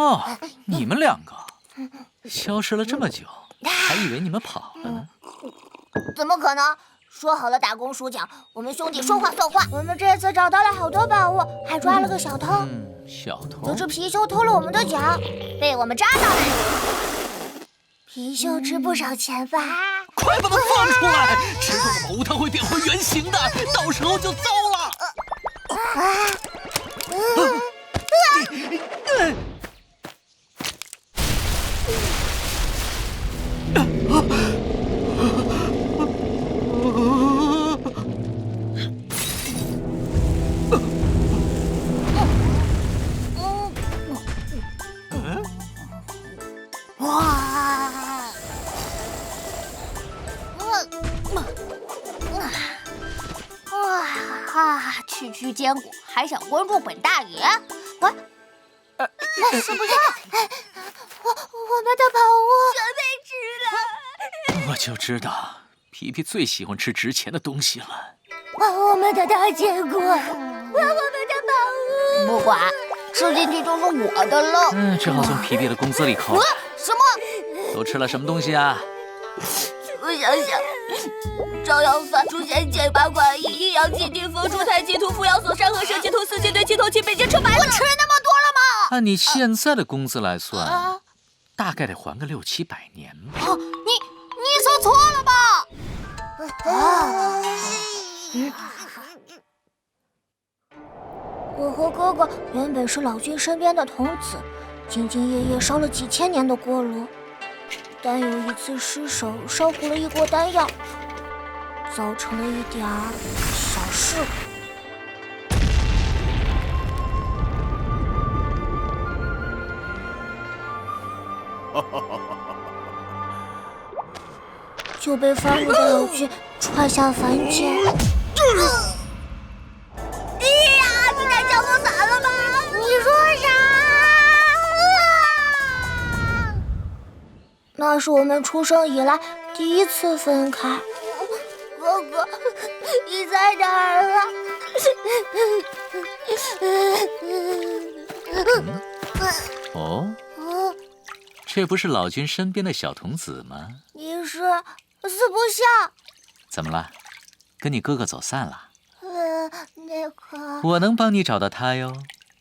哦，你们两个消失了这么久，还以为你们跑了呢。怎么可能？说好了打工数奖，我们兄弟说话算话。我们这次找到了好多宝物，还抓了个小偷。小偷？可是貔貅偷了我们的奖，被我们抓到了。貔貅值不少钱吧？快把它放出来！吃过的宝物它会变回原形的，到时候就糟了。区区坚果，还想关注本大爷？是不是？我们的宝物全被吃了！我就知道，皮皮最喜欢吃值钱的东西了。我们的大坚果，我们的宝物！不管，吃进去就是我的了。只好从皮皮的工资里扣。什么？都吃了什么东西啊？我想想，朝阳饭、猪鲜芥、八卦衣、阴阳鸡、地风、猪胎、鸡兔、扶摇索、山河蛇、鸡头、四季对、鸡头、鸡北京、车白。我吃了那么多了吗？按你现在的工资来算，大概得还个6、700年吧。你说错了吧？我和哥哥原本是老君身边的童子，兢兢业业烧了几千年的锅炉，但有一次失手烧糊了一锅丹药，造成了一点小事故。就被发怒的老君踹下凡间。你太降落伞了吧？你说啥？那是我们出生以来第一次分开。哥哥，你在哪儿啊？这不是老君身边的小童子吗？你是四不像。怎么了？跟你哥哥走散了？那个……我能帮你找到他哟。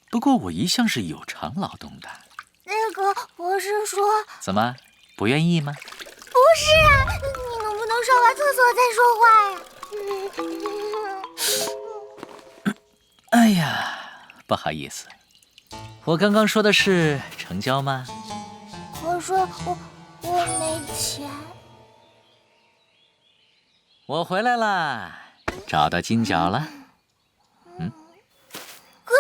不过我一向是有偿劳动的。那个，我是说……怎么，不愿意吗？不是啊，你能不能上完厕所再说话呀？哎呀，不好意思，我刚刚说的是成交吗？可是我没钱。我回来啦，找到金角了。哥哥，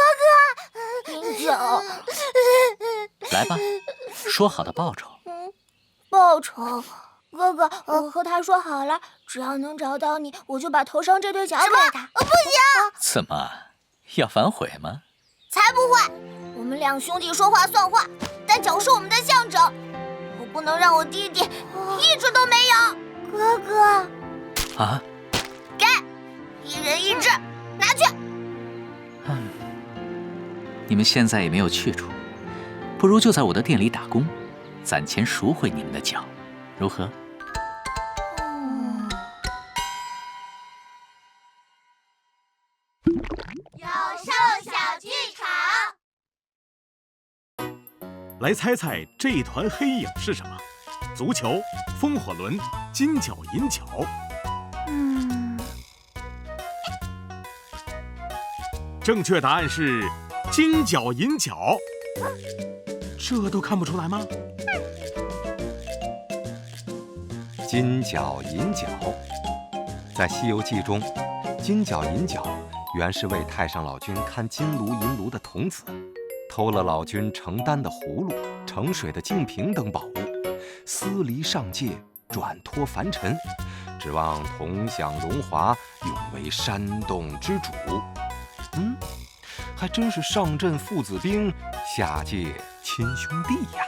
金角，来吧，说好的报酬。报酬？哥哥，我和他说好了，只要能找到你，我就把头上这对角给他。不行！怎么，要反悔吗？才不会！我们两兄弟说话算话，但角是我们的象征，我不能让我弟弟一直都没有。哥哥。给，1人1只，拿去。你们现在也没有去处，不如就在我的店里打工，攒钱赎回你们的角，如何？有兽小剧场。来猜猜这一团黑影是什么？足球、风火轮、金角银角。正确答案是金角银角。这都看不出来吗？金角银角，在《西游记》中，金角银角原是为太上老君看金炉银炉的童子，偷了老君承丹的葫芦、盛水的净瓶等宝物，私离上界，转脱凡尘，指望同享荣华，永为山洞之主。还真是上阵父子兵，下界亲兄弟呀。